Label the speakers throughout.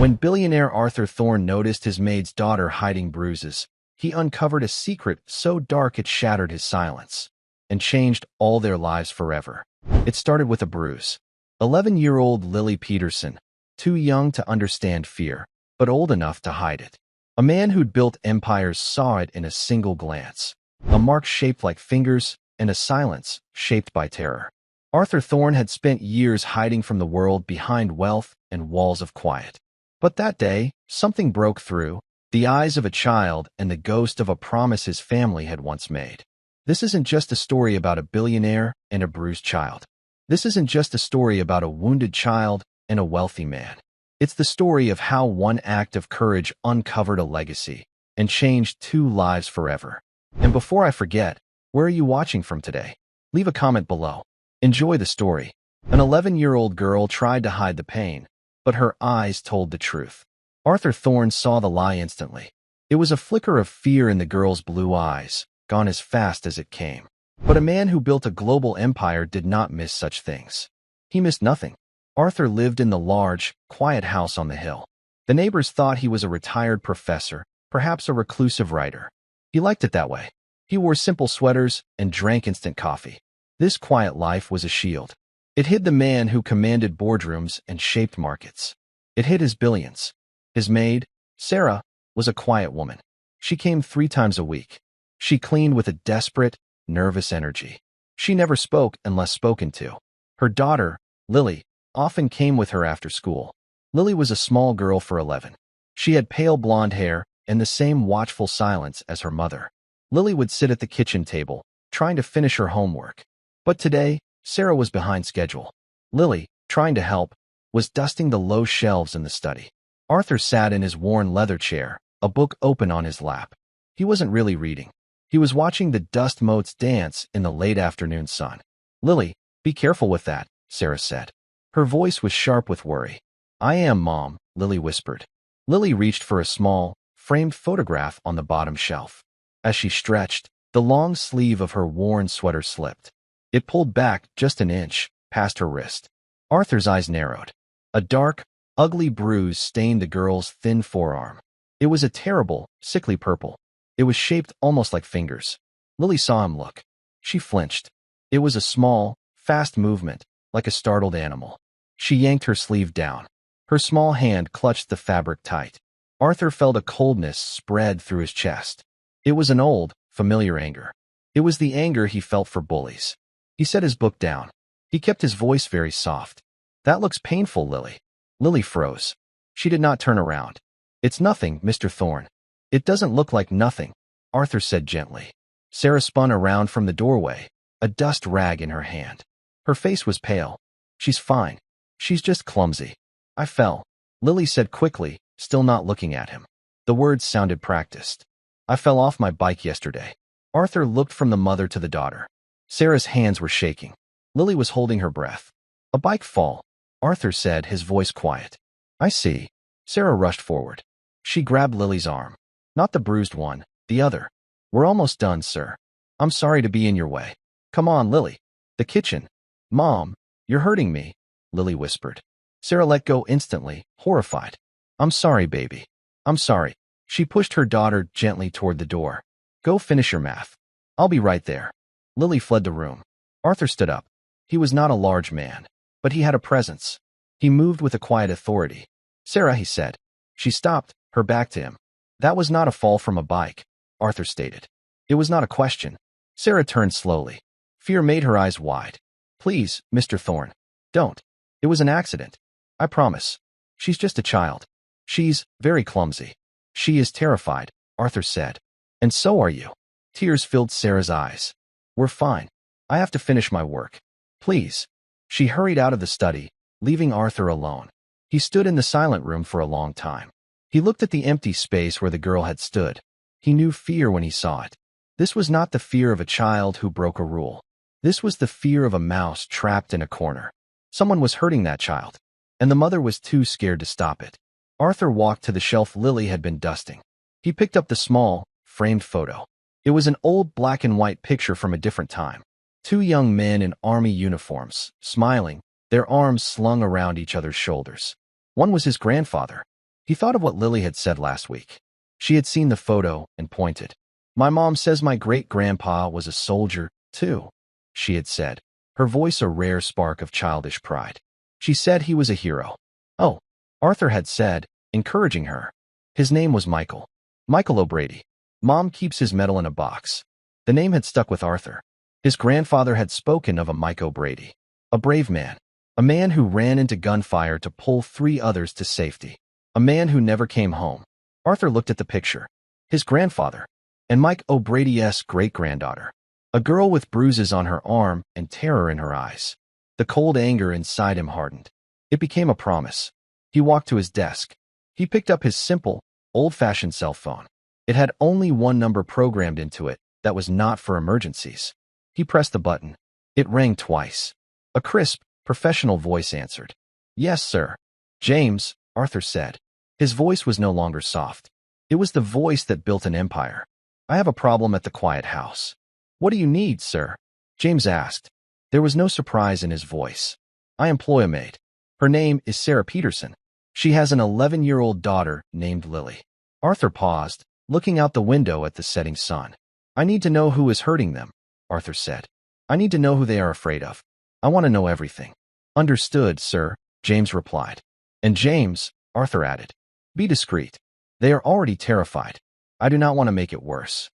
Speaker 1: When billionaire Arthur Thorne noticed his maid's daughter hiding bruises, he uncovered a secret so dark it shattered his silence and changed all their lives forever. It started with a bruise. 11-year-old Lily Peterson, too young to understand fear, but old enough to hide it. A man who'd built empires saw it in a single glance. A mark shaped like fingers and a silence shaped by terror. Arthur Thorne had spent years hiding from the world behind wealth and walls of quiet. But that day, something broke through, the eyes of a child and the ghost of a promise his family had once made. This isn't just a story about a billionaire and a bruised child. This isn't just a story about a wounded child and a wealthy man. It's the story of how one act of courage uncovered a legacy and changed 2 lives forever. And before I forget, where are you watching from today? Leave a comment below. Enjoy the story. An 11-year-old girl tried to hide the pain, but her eyes told the truth. Arthur Thorne saw the lie instantly. It was a flicker of fear in the girl's blue eyes, gone as fast as it came. But a man who built a global empire did not miss such things. He missed nothing. Arthur lived in the large, quiet house on the hill. The neighbors thought he was a retired professor, perhaps a reclusive writer. He liked it that way. He wore simple sweaters and drank instant coffee. This quiet life was a shield. It hid the man who commanded boardrooms and shaped markets. It hid his billions. His maid, Sarah, was a quiet woman. She came 3 times a week. She cleaned with a desperate, nervous energy. She never spoke unless spoken to. Her daughter, Lily, often came with her after school. Lily was a small girl for 11. She had pale blonde hair and the same watchful silence as her mother. Lily would sit at the kitchen table, trying to finish her homework. But today, Sarah was behind schedule. Lily, trying to help, was dusting the low shelves in the study. Arthur sat in his worn leather chair, a book open on his lap. He wasn't really reading. He was watching the dust motes dance in the late afternoon sun. "Lily, be careful with that," Sarah said. Her voice was sharp with worry. "I am, Mom," Lily whispered. Lily reached for a small, framed photograph on the bottom shelf. As she stretched, the long sleeve of her worn sweater slipped. It pulled back just an inch, past her wrist. Arthur's eyes narrowed. A dark, ugly bruise stained the girl's thin forearm. It was a terrible, sickly purple. It was shaped almost like fingers. Lily saw him look. She flinched. It was a small, fast movement, like a startled animal. She yanked her sleeve down. Her small hand clutched the fabric tight. Arthur felt a coldness spread through his chest. It was an old, familiar anger. It was the anger he felt for bullies. He set his book down. He kept his voice very soft. "That looks painful, Lily." Lily froze. She did not turn around. "It's nothing, Mr. Thorne." "It doesn't look like nothing," Arthur said gently. Sarah spun around from the doorway, a dust rag in her hand. Her face was pale. "She's fine. She's just clumsy." "I fell," Lily said quickly, still not looking at him. The words sounded practiced. "I fell off my bike yesterday." Arthur looked from the mother to the daughter. Sarah's hands were shaking. Lily was holding her breath. "A bike fall," Arthur said, his voice quiet. "I see." Sarah rushed forward. She grabbed Lily's arm. Not the bruised one, the other. "We're almost done, sir. I'm sorry to be in your way." "Come on, Lily." "The kitchen." "Mom, you're hurting me," Lily whispered. Sarah let go instantly, horrified. "I'm sorry, baby. I'm sorry." She pushed her daughter gently toward the door. "Go finish your math. I'll be right there." Lily fled the room. Arthur stood up. He was not a large man, but he had a presence. He moved with a quiet authority. "Sarah," he said. She stopped, her back to him. "That was not a fall from a bike," Arthur stated. It was not a question. Sarah turned slowly. Fear made her eyes wide. "Please, Mr. Thorne, don't. It was an accident. I promise. She's just a child. She's very clumsy." "She is terrified," Arthur said. "And so are you." Tears filled Sarah's eyes. "We're fine. I have to finish my work. Please." She hurried out of the study, leaving Arthur alone. He stood in the silent room for a long time. He looked at the empty space where the girl had stood. He knew fear when he saw it. This was not the fear of a child who broke a rule. This was the fear of a mouse trapped in a corner. Someone was hurting that child, and the mother was too scared to stop it. Arthur walked to the shelf Lily had been dusting. He picked up the small, framed photo. It was an old black and white picture from a different time. 2 young men in army uniforms, smiling, their arms slung around each other's shoulders. One was his grandfather. He thought of what Lily had said last week. She had seen the photo and pointed. My mom says my great-grandpa was a soldier, too, she had said, her voice a rare spark of childish pride. She said he was a hero. Oh, Arthur had said, encouraging her. His name was Michael. Michael O'Brady. Mom keeps his medal in a box. The name had stuck with Arthur. His grandfather had spoken of a Mike O'Brady. A brave man. A man who ran into gunfire to pull 3 others to safety. A man who never came home. Arthur looked at the picture. His grandfather. And Mike O'Brady's great-granddaughter. A girl with bruises on her arm and terror in her eyes. The cold anger inside him hardened. It became a promise. He walked to his desk. He picked up his simple, old-fashioned cell phone. It had only one number programmed into it that was not for emergencies. He pressed the button. It rang twice. A crisp, professional voice answered. Yes, sir. James, Arthur said. His voice was no longer soft. It was the voice that built an empire. I have a problem at the quiet house. What do you need, sir? James asked. There was no surprise in his voice. I employ a maid. Her name is Sarah Peterson. She has an 11-year-old daughter named Lily. Arthur paused, looking out the window at the setting sun. I need to know who is hurting them, Arthur said. I need to know who they are afraid of. I want to know everything. Understood, sir, James replied. And James, Arthur added, be discreet. They are already terrified. I do not want to make it worse.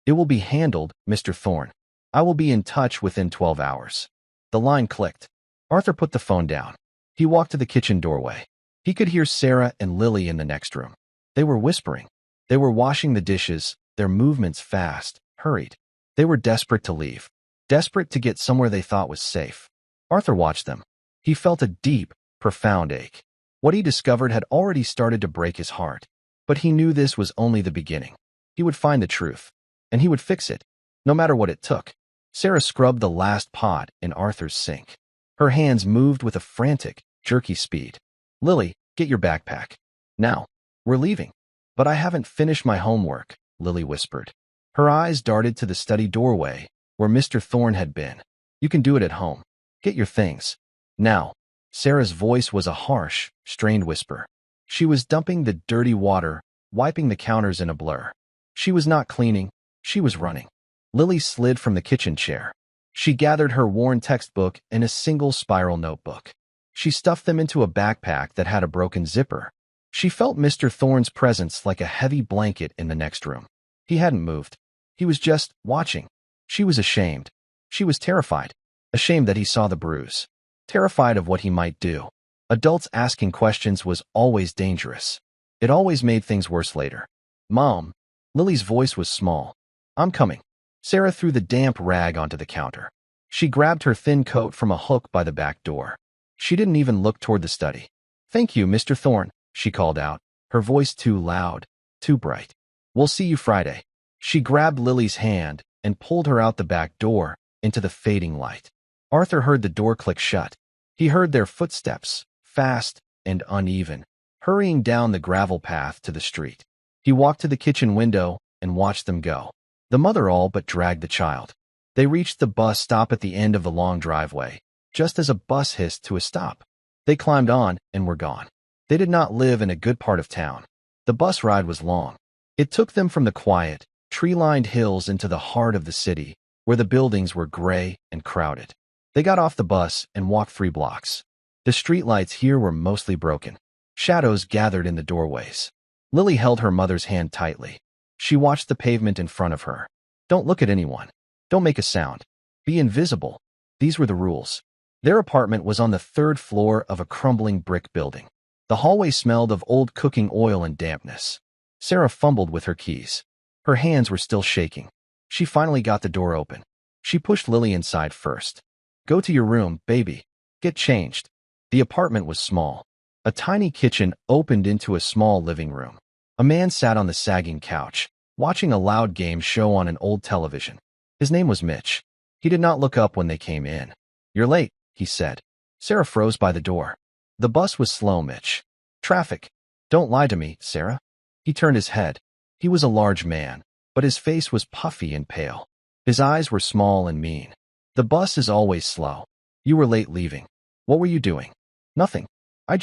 Speaker 1: It will be handled, Mr. Thorne. I will be in touch within 12 hours. The line clicked. Arthur put the phone down. He walked to the kitchen doorway. He could hear Sarah and Lily in the next room. They were whispering. They were washing the dishes, their movements fast, hurried. They were desperate to leave. Desperate to get somewhere they thought was safe. Arthur watched them. He felt a deep, profound ache. What he discovered had already started to break his heart. But he knew this was only the beginning. He would find the truth. And he would fix it, no matter what it took. Sarah scrubbed the last pot in Arthur's sink. Her hands moved with a frantic, jerky speed. Lily, get your backpack. Now, we're leaving. But I haven't finished my homework, Lily whispered. Her eyes darted to the study doorway, where Mr. Thorne had been. You can do it at home. Get your things. Now. Sarah's voice was a harsh, strained whisper. She was dumping the dirty water, wiping the counters in a blur. She was not cleaning. She was running. Lily slid from the kitchen chair. She gathered her worn textbook and a single spiral notebook. She stuffed them into a backpack that had a broken zipper. She felt Mr. Thorne's presence like a heavy blanket in the next room. He hadn't moved. He was just watching. She was ashamed. She was terrified. Ashamed that he saw the bruise. Terrified of what he might do. Adults asking questions was always dangerous. It always made things worse later. Mom. Lily's voice was small. I'm coming. Sarah threw the damp rag onto the counter. She grabbed her thin coat from a hook by the back door. She didn't even look toward the study. Thank you, Mr. Thorne, she called out, her voice too loud, too bright. We'll see you Friday. She grabbed Lily's hand and pulled her out the back door into the fading light. Arthur heard the door click shut. He heard their footsteps, fast and uneven, hurrying down the gravel path to the street. He walked to the kitchen window and watched them go. The mother all but dragged the child. They reached the bus stop at the end of the long driveway, just as a bus hissed to a stop. They climbed on and were gone. They did not live in a good part of town. The bus ride was long. It took them from the quiet, tree-lined hills into the heart of the city, where the buildings were gray and crowded. They got off the bus and walked 3 blocks. The streetlights here were mostly broken. Shadows gathered in the doorways. Lily held her mother's hand tightly. She watched the pavement in front of her. Don't look at anyone. Don't make a sound. Be invisible. These were the rules. Their apartment was on the 3rd floor of a crumbling brick building. The hallway smelled of old cooking oil and dampness. Sarah fumbled with her keys. Her hands were still shaking. She finally got the door open. She pushed Lily inside first. Go to your room, baby. Get changed. The apartment was small. A tiny kitchen opened into a small living room. A man sat on the sagging couch, watching a loud game show on an old television. His name was Mitch. He did not look up when they came in. You're late, he said. Sarah froze by the door. The bus was slow, Mitch. Traffic. Don't lie to me, Sarah. He turned his head. He was a large man, but his face was puffy and pale. His eyes were small and mean. The bus is always slow. You were late leaving. What were you doing? Nothing. I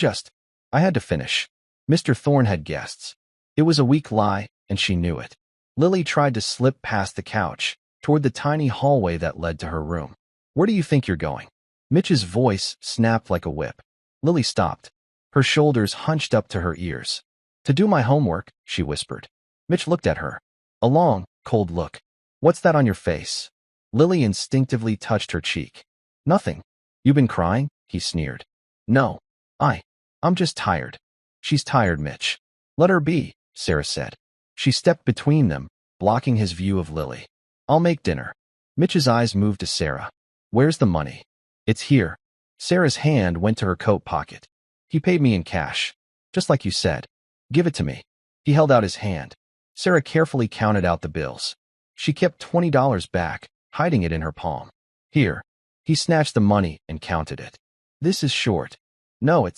Speaker 1: had to finish. Mr. Thorne had guests. It was a weak lie, and she knew it. Lily tried to slip past the couch, toward the tiny hallway that led to her room. Where do you think you're going? Mitch's voice snapped like a whip. Lily stopped, her shoulders hunched up to her ears. To do my homework, she whispered. Mitch looked at her. A long, cold look. What's that on your face? Lily instinctively touched her cheek. Nothing. You been crying? He sneered. No. I'm just tired. She's tired, Mitch. Let her be, Sarah said. She stepped between them, blocking his view of Lily. I'll make dinner. Mitch's eyes moved to Sarah. Where's the money? It's here. Sarah's hand went to her coat pocket. He paid me in cash. Just like you said. Give it to me. He held out his hand. Sarah carefully counted out the bills. She kept $20 back, hiding it in her palm. Here. He snatched the money and counted it. This is short. No,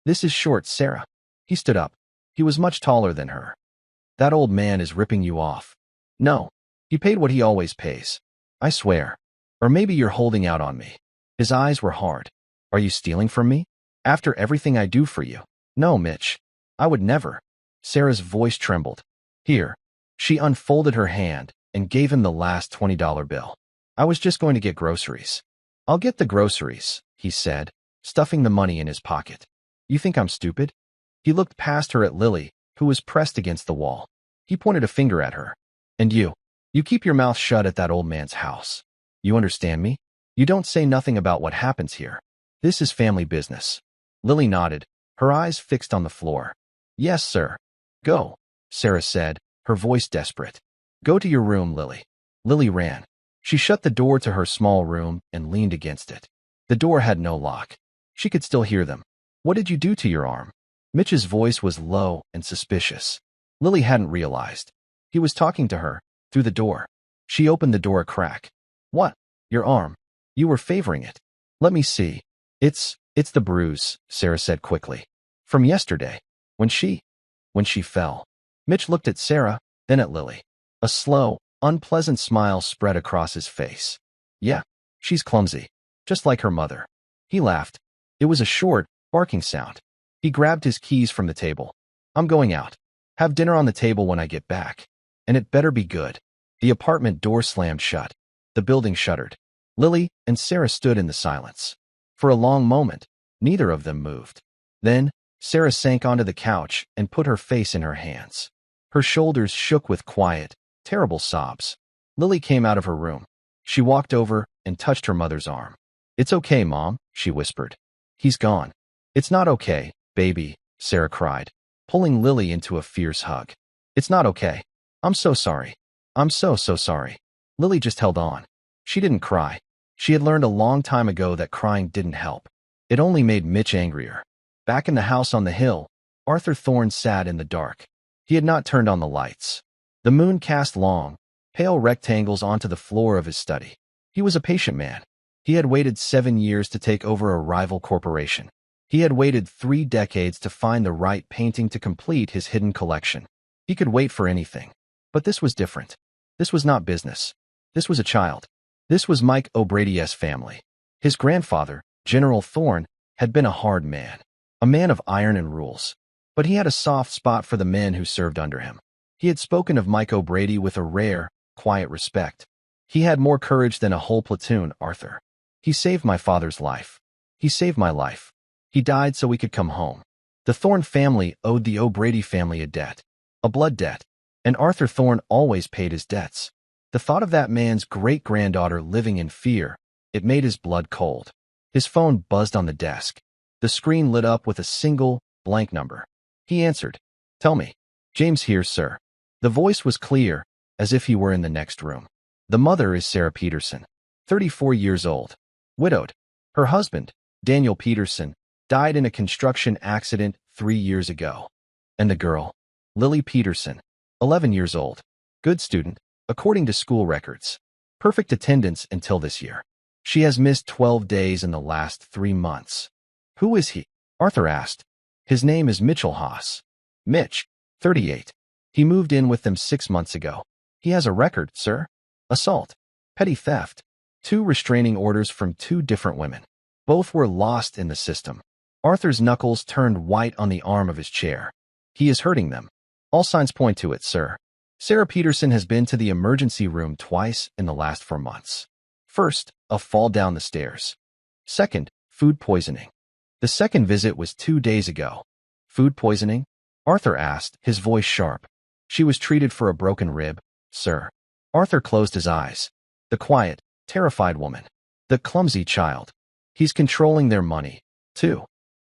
Speaker 1: this is short, Sarah. He stood up. He was much taller than her. That old man is ripping you off. No. He paid what he always pays. I swear. Or maybe you're holding out on me. His eyes were hard. Are you stealing from me? After everything I do for you? No, Mitch. I would never. Sarah's voice trembled. Here. She unfolded her hand and gave him the last $20 bill. I was just going to get groceries. I'll get the groceries, he said, stuffing the money in his pocket. You think I'm stupid? He looked past her at Lily, who was pressed against the wall. He pointed a finger at her. And you keep your mouth shut at that old man's house. You understand me? You don't say nothing about what happens here. This is family business. Lily nodded, her eyes fixed on the floor. Yes, sir. Go, Sarah said, her voice desperate. Go to your room, Lily. Lily ran. She shut the door to her small room and leaned against it. The door had no lock. She could still hear them. What did you do to your arm? Mitch's voice was low and suspicious. Lily hadn't realized. He was talking to her, through the door. She opened the door a crack. What? Your arm. You were favoring it. Let me see. It's the bruise, Sarah said quickly. From yesterday. When she fell. Mitch looked at Sarah, then at Lily. A slow, unpleasant smile spread across his face. Yeah, she's clumsy. Just like her mother. He laughed. It was a short, barking sound. He grabbed his keys from the table. I'm going out. Have dinner on the table when I get back. And it better be good. The apartment door slammed shut. The building shuddered. Lily and Sarah stood in the silence. For a long moment, neither of them moved. Then, Sarah sank onto the couch and put her face in her hands. Her shoulders shook with quiet, terrible sobs. Lily came out of her room. She walked over and touched her mother's arm. It's okay, Mom, she whispered. He's gone. It's not okay, baby, Sarah cried, pulling Lily into a fierce hug. It's not okay. I'm so sorry. I'm so sorry. Lily just held on. She didn't cry. She had learned a long time ago that crying didn't help. It only made Mitch angrier. Back in the house on the hill, Arthur Thorne sat in the dark. He had not turned on the lights. The moon cast long, pale rectangles onto the floor of his study. He was a patient man. He had waited 7 years to take over a rival corporation. He had waited 3 decades to find the right painting to complete his hidden collection. He could wait for anything. But this was different. This was not business. This was a child. This was Mike O'Brady's family. His grandfather, General Thorne, had been a hard man. A man of iron and rules. But he had a soft spot for the men who served under him. He had spoken of Mike O'Brady with a rare, quiet respect. He had more courage than a whole platoon, Arthur. He saved my father's life. He saved my life. He died so we could come home. The Thorne family owed the O'Brady family a debt. A blood debt. And Arthur Thorne always paid his debts. The thought of that man's great-granddaughter living in fear, it made his blood cold. His phone buzzed on the desk. The screen lit up with a single, blank number. He answered. Tell me. James here, sir. The voice was clear, as if he were in the next room. The mother is Sarah Peterson, 34 years old. Widowed. Her husband, Daniel Peterson, died in a construction accident 3 years ago. And the girl, Lily Peterson, 11 years old. Good student, according to school records. Perfect attendance until this year. She has missed 12 days in the last 3 months. Who is he? Arthur asked. His name is Mitchell Haas. Mitch, 38. He moved in with them 6 months ago. He has a record, sir. Assault. Petty theft. 2 restraining orders from 2 different women. Both were lost in the system. Arthur's knuckles turned white on the arm of his chair. He is hurting them. All signs point to it, sir. Sarah Peterson has been to the emergency room twice in the last 4 months. First, a fall down the stairs. Second, food poisoning. The second visit was 2 days ago. Food poisoning? Arthur asked, his voice sharp. She was treated for a broken rib, sir. Arthur closed his eyes. The quiet, terrified woman. The clumsy child. He's controlling their money, too.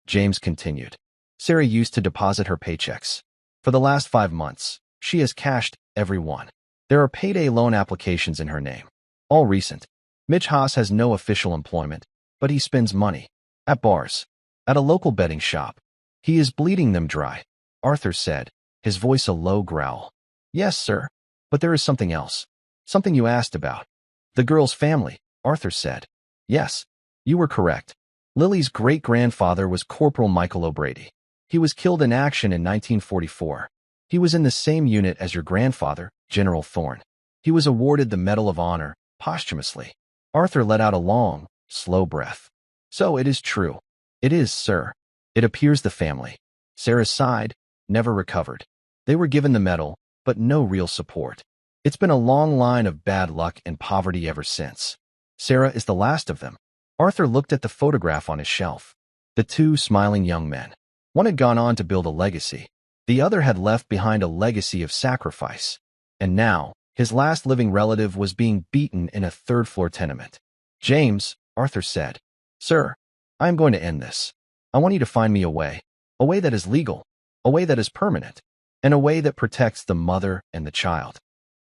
Speaker 1: James continued. Sarah used to deposit her paychecks. For the last 5 months, she has cashed every one. There are payday loan applications in her name. All recent. Mitch Haas has no official employment, but he spends money. At bars. At a local betting shop. He is bleeding them dry, Arthur said, his voice a low growl. Yes, sir. But there is something else. Something you asked about. The girl's family, Arthur said. Yes, you were correct. Lily's great-grandfather was Corporal Michael O'Brady. He was killed in action in 1944. He was in the same unit as your grandfather, General Thorne. He was awarded the Medal of Honor, posthumously. Arthur let out a long, slow breath. So it is true. It is, sir. It appears the family. Sarah sighed, never recovered. They were given the medal, but no real support. It's been a long line of bad luck and poverty ever since. Sarah is the last of them. Arthur looked at the photograph on his shelf. The two smiling young men. One had gone on to build a legacy. The other had left behind a legacy of sacrifice. And now, his last living relative was being beaten in a third-floor tenement. James, Arthur said. Sir, I am going to end this. I want you to find me a way that is legal, a way that is permanent, and a way that protects the mother and the child.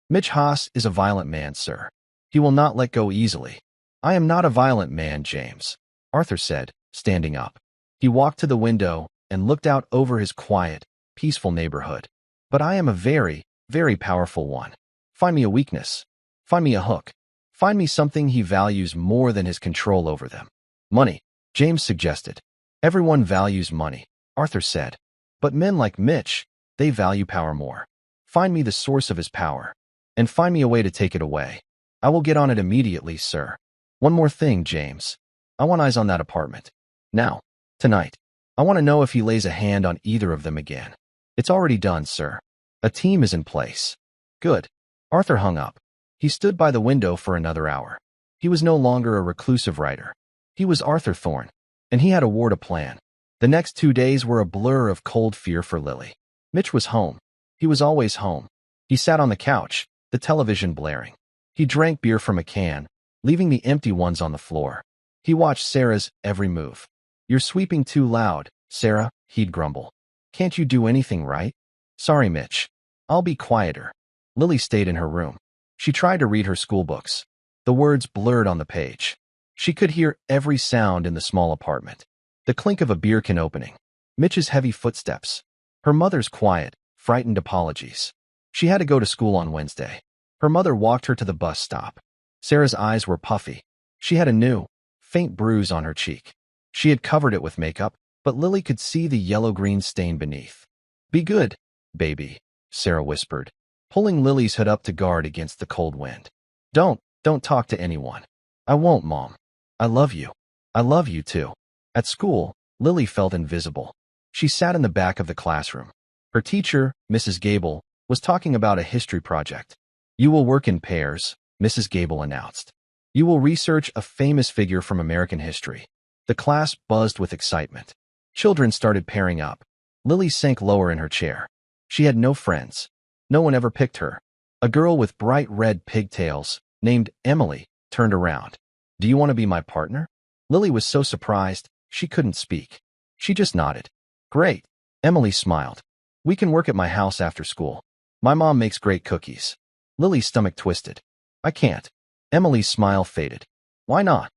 Speaker 1: Mitch Haas is a violent man, sir. He will not let go easily. I am not a violent man, James, Arthur said, standing up. He walked to the window and looked out over his quiet, peaceful neighborhood. But I am a very, very powerful one. Find me a weakness. Find me a hook. Find me something he values more than his control over them. Money, James suggested. Everyone values money, Arthur said. But men like Mitch, they value power more. Find me the source of his power. And find me a way to take it away. I will get on it immediately, sir. One more thing, James. I want eyes on that apartment. Now. Tonight. I want to know if he lays a hand on either of them again. It's already done, sir. A team is in place. Good. Arthur hung up. He stood by the window for another hour. He was no longer a reclusive writer. He was Arthur Thorne, and he had a war to plan. The next 2 days were a blur of cold fear for Lily. Mitch was home. He was always home. He sat on the couch, the television blaring. He drank beer from a can, leaving the empty ones on the floor. He watched Sarah's every move. You're sweeping too loud, Sarah, he'd grumble. Can't you do anything right? Sorry, Mitch. I'll be quieter. Lily stayed in her room. She tried to read her school books. The words blurred on the page. She could hear every sound in the small apartment. The clink of a beer can opening. Mitch's heavy footsteps. Her mother's quiet, frightened apologies. She had to go to school on Wednesday. Her mother walked her to the bus stop. Sarah's eyes were puffy. She had a new, faint bruise on her cheek. She had covered it with makeup, but Lily could see the yellow-green stain beneath. Be good, baby, Sarah whispered, pulling Lily's hood up to guard against the cold wind. Don't talk to anyone. I won't, Mom. I love you. I love you too. At school, Lily felt invisible. She sat in the back of the classroom. Her teacher, Mrs. Gable, was talking about a history project. You will work in pairs, Mrs. Gable announced. You will research a famous figure from American history. The class buzzed with excitement. Children started pairing up. Lily sank lower in her chair. She had no friends. No one ever picked her. A girl with bright red pigtails, named Emily, turned around. Do you want to be my partner? Lily was so surprised, she couldn't speak. She just nodded. Great. Emily smiled. We can work at my house after school. My mom makes great cookies. Lily's stomach twisted. I can't. Emily's smile faded. Why not?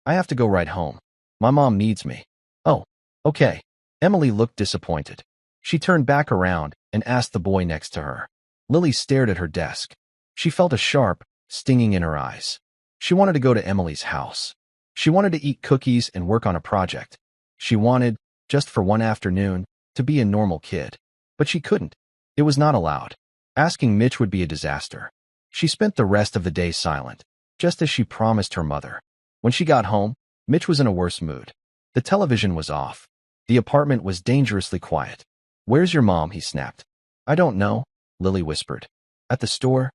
Speaker 1: I have to go right home. My mom needs me. Oh, okay. Emily looked disappointed. She turned back around and asked the boy next to her. Lily stared at her desk. She felt a sharp, stinging in her eyes. She wanted to go to Emily's house. She wanted to eat cookies and work on a project. She wanted, just for one afternoon, to be a normal kid. But she couldn't. It was not allowed. Asking Mitch would be a disaster. She spent the rest of the day silent, just as she promised her mother. When she got home, Mitch was in a worse mood. The television was off. The apartment was dangerously quiet. Where's your mom? He snapped. I don't know, Lily whispered. At the store?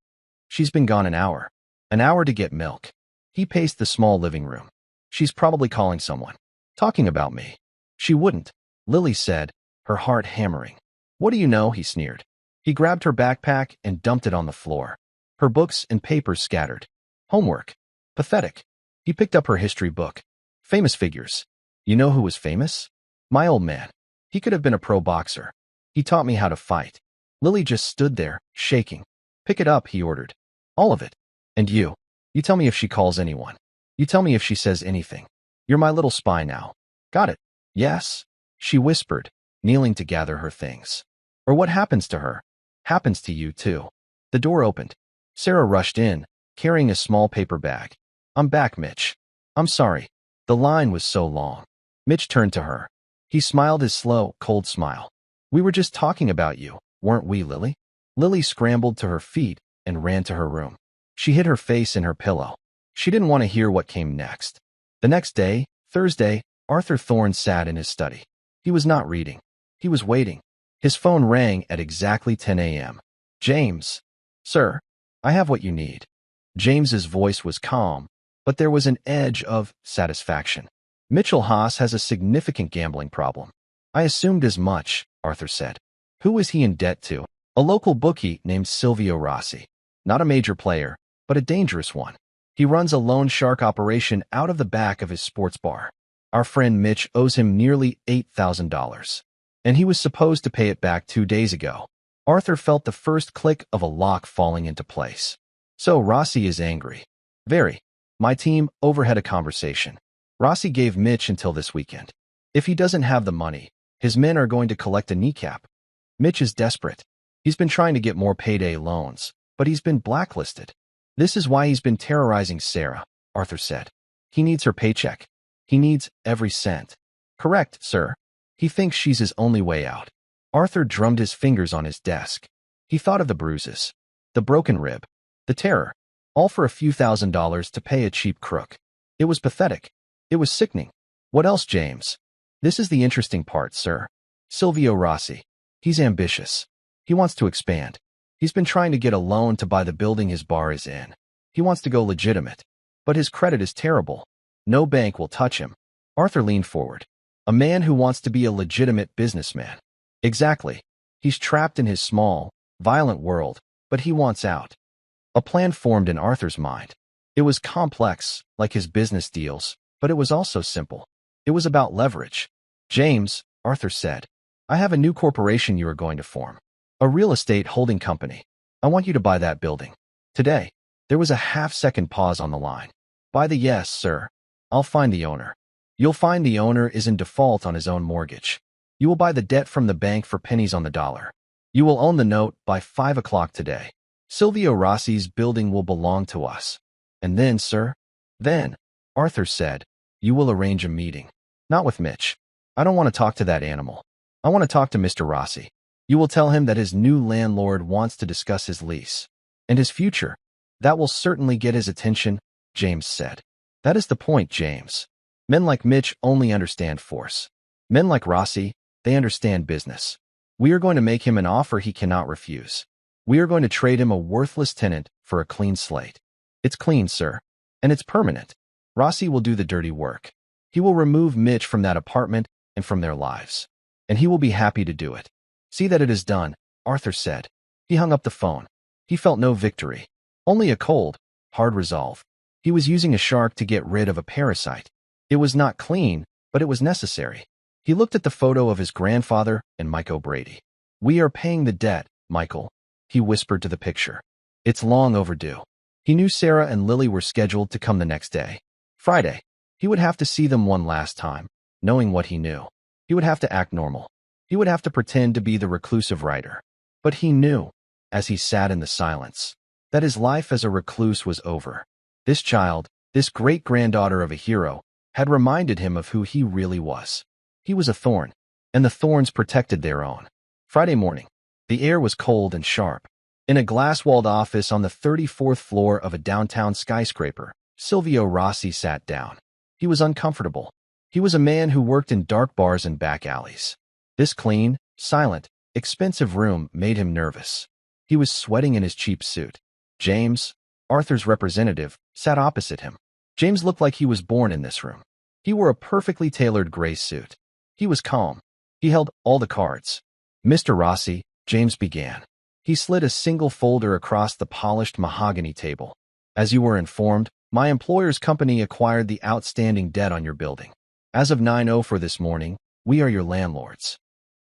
Speaker 1: She's been gone an hour. An hour to get milk. He paced the small living room. She's probably calling someone. Talking about me. She wouldn't, Lily said, her heart hammering. What do you know? He sneered. He grabbed her backpack and dumped it on the floor. Her books and papers scattered. Homework. Pathetic. He picked up her history book. Famous figures. You know who was famous? My old man. He could have been a pro boxer. He taught me how to fight. Lily just stood there, shaking. Pick it up, he ordered. All of it. And you. You tell me if she calls anyone. You tell me if she says anything. You're my little spy now. Got it? Yes? She whispered, kneeling to gather her things. Or what happens to her? Happens to you, too. The door opened. Sarah rushed in, carrying a small paper bag. I'm back, Mitch. I'm sorry. The line was so long. Mitch turned to her. He smiled his slow, cold smile. We were just talking about you, weren't we, Lily? Lily scrambled to her feet and ran to her room. She hid her face in her pillow. She didn't want to hear what came next. The next day, Thursday, Arthur Thorne sat in his study. He was not reading. He was waiting. His phone rang at exactly 10 a.m. James. Sir, I have what you need. James's voice was calm, but there was an edge of satisfaction. Mitchell Haas has a significant gambling problem. I assumed as much, Arthur said. Who is he in debt to? A local bookie named Silvio Rossi. Not a major player, but a dangerous one. He runs a loan shark operation out of the back of his sports bar. Our friend Mitch owes him nearly $8,000. And he was supposed to pay it back 2 days ago. Arthur felt the first click of a lock falling into place. So Rossi is angry. Very. My team overhead a conversation. Rossi gave Mitch until this weekend. If he doesn't have the money, his men are going to collect a kneecap. Mitch is desperate. He's been trying to get more payday loans, but he's been blacklisted. This is why he's been terrorizing Sarah, Arthur said. He needs her paycheck. He needs every cent. Correct, sir. He thinks she's his only way out. Arthur drummed his fingers on his desk. He thought of the bruises, the broken rib, the terror, all for a few $1,000s to pay a cheap crook. It was pathetic. It was sickening. What else, James? This is the interesting part, sir. Silvio Rossi. He's ambitious. He wants to expand. He's been trying to get a loan to buy the building his bar is in. He wants to go legitimate. But his credit is terrible. No bank will touch him. Arthur leaned forward. A man who wants to be a legitimate businessman. Exactly. He's trapped in his small, violent world, but he wants out. A plan formed in Arthur's mind. It was complex, like his business deals, but it was also simple. It was about leverage. James, Arthur said, I have a new corporation you are going to form. A real estate holding company. I want you to buy that building. Today. There was a half-second pause on the line. By the yes, sir. I'll find the owner. You'll find the owner is in default on his own mortgage. You will buy the debt from the bank for pennies on the dollar. You will own the note by 5 o'clock today. Silvio Rossi's building will belong to us. And then, sir? Then, Arthur said, you will arrange a meeting. Not with Mitch. I don't want to talk to that animal. I want to talk to Mr. Rossi. You will tell him that his new landlord wants to discuss his lease. And his future. That will certainly get his attention, James said. That is the point, James. Men like Mitch only understand force. Men like Rossi, they understand business. We are going to make him an offer he cannot refuse. We are going to trade him a worthless tenant for a clean slate. It's clean, sir. And it's permanent. Rossi will do the dirty work. He will remove Mitch from that apartment and from their lives. And he will be happy to do it. See that it is done, Arthur said. He hung up the phone. He felt no victory. Only a cold, hard resolve. He was using a shark to get rid of a parasite. It was not clean, but it was necessary. He looked at the photo of his grandfather and Mike O'Brady. We are paying the debt, Michael, he whispered to the picture. It's long overdue. He knew Sarah and Lily were scheduled to come the next day. Friday. He would have to see them one last time, knowing what he knew. He would have to act normal. He would have to pretend to be the reclusive writer. But he knew, as he sat in the silence, that his life as a recluse was over. This child, this great-granddaughter of a hero, had reminded him of who he really was. He was a thorn, and the thorns protected their own. Friday morning. The air was cold and sharp. In a glass-walled office on the 34th floor of a downtown skyscraper, Silvio Rossi sat down. He was uncomfortable. He was a man who worked in dark bars and back alleys. This clean, silent, expensive room made him nervous. He was sweating in his cheap suit. James, Arthur's representative, sat opposite him. James looked like he was born in this room. He wore a perfectly tailored gray suit. He was calm. He held all the cards. Mr. Rossi, James began. He slid a single folder across the polished mahogany table. As you were informed, my employer's company acquired the outstanding debt on your building. As of 9:00 for this morning, we are your landlords.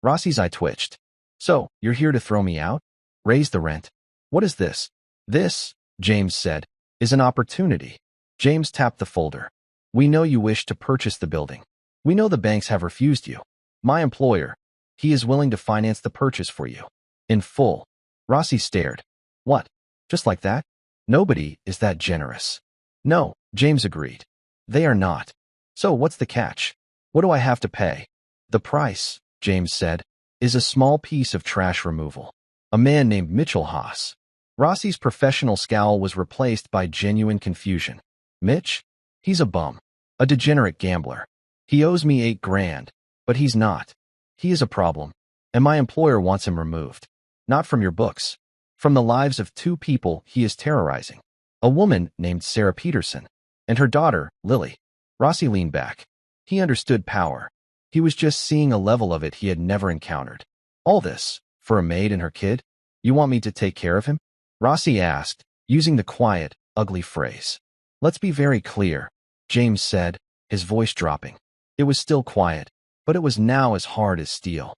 Speaker 1: Rossi's eye twitched. So, you're here to throw me out? Raise the rent? What is this? This, James said, is an opportunity. James tapped the folder. We know you wish to purchase the building. We know the banks have refused you. My employer, he is willing to finance the purchase for you. In full. Rossi stared. What? Just like that? Nobody is that generous. No, James agreed. They are not. So what's the catch? What do I have to pay? The price, James said, is a small piece of trash removal. A man named Mitchell Haas. Rossi's professional scowl was replaced by genuine confusion. Mitch? He's a bum. A degenerate gambler. He owes me $8 grand, but he's not. He is a problem, and my employer wants him removed. Not from your books. From the lives of 2 people he is terrorizing. A woman named Sarah Peterson, and her daughter, Lily. Rossi leaned back. He understood power. He was just seeing a level of it he had never encountered. All this, for a maid and her kid? You want me to take care of him? Rossi asked, using the quiet, ugly phrase. Let's be very clear, James said, his voice dropping. It was still quiet, but it was now as hard as steel.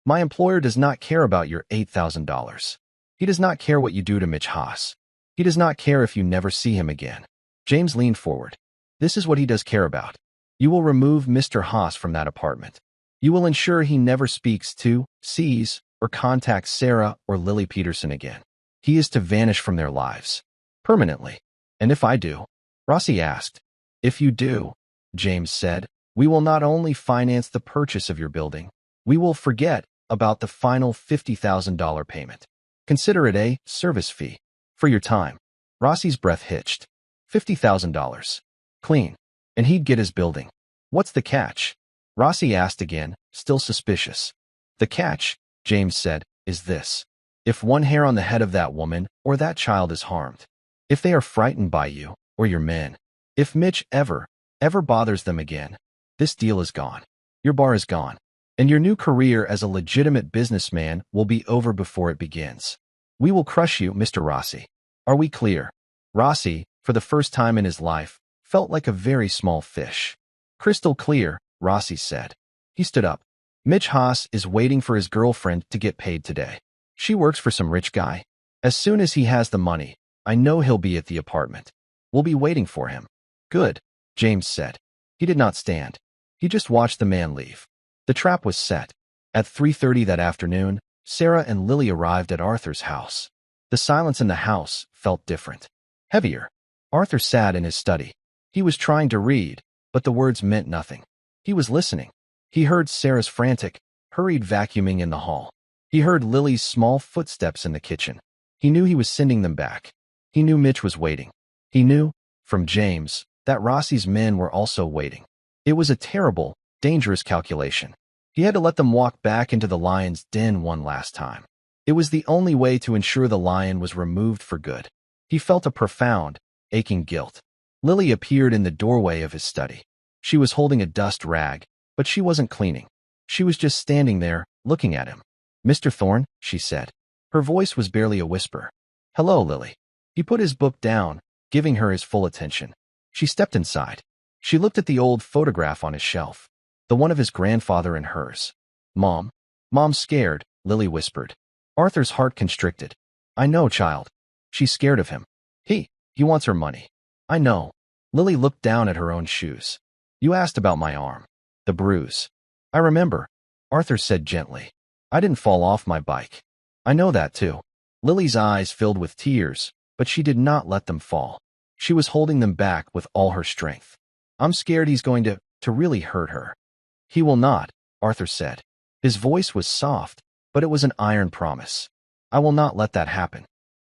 Speaker 1: My employer does not care about your $8,000. He does not care what you do to Mitch Haas. He does not care if you never see him again. James leaned forward. This is what he does care about. You will remove Mr. Haas from that apartment. You will ensure he never speaks to, sees, or contacts Sarah or Lily Peterson again. He is to vanish from their lives. Permanently. And if I do? Rossi asked. If you do, James said, we will not only finance the purchase of your building, we will forget about the final $50,000 payment. Consider it a service fee. For your time. Rossi's breath hitched. $50,000. Clean. And he'd get his building. What's the catch? Rossi asked again, still suspicious. The catch, James said, is this. If one hair on the head of that woman or that child is harmed, if they are frightened by you or your men, if Mitch ever bothers them again, this deal is gone. Your bar is gone. And your new career as a legitimate businessman will be over before it begins. We will crush you, Mr. Rossi. Are we clear? Rossi, for the first time in his life, felt like a very small fish. Crystal clear, Rossi said. He stood up. Mitch Haas is waiting for his girlfriend to get paid today. She works for some rich guy. As soon as he has the money, I know he'll be at the apartment. We'll be waiting for him. Good, James said. He did not stand. He just watched the man leave. The trap was set. At 3:30 that afternoon, Sarah and Lily arrived at Arthur's house. The silence in the house felt different. Heavier. Arthur sat in his study. He was trying to read, but the words meant nothing. He was listening. He heard Sarah's frantic, hurried vacuuming in the hall. He heard Lily's small footsteps in the kitchen. He knew he was sending them back. He knew Mitch was waiting. He knew, from James, that Rossi's men were also waiting. It was a terrible, dangerous calculation. He had to let them walk back into the lion's den one last time. It was the only way to ensure the lion was removed for good. He felt a profound, aching guilt. Lily appeared in the doorway of his study. She was holding a dust rag, but she wasn't cleaning. She was just standing there, looking at him. Mr. Thorne, she said. Her voice was barely a whisper. Hello, Lily. He put his book down, giving her his full attention. She stepped inside. She looked at the old photograph on his shelf, the one of his grandfather and hers. Mom's scared, Lily whispered. Arthur's heart constricted. I know, child. She's scared of him. He wants her money. I know. Lily looked down at her own shoes. You asked about my arm. The bruise. I remember, Arthur said gently. I didn't fall off my bike. I know that too. Lily's eyes filled with tears, but she did not let them fall. She was holding them back with all her strength. I'm scared he's going to really hurt her. He will not, Arthur said. His voice was soft, but it was an iron promise. I will not let that happen.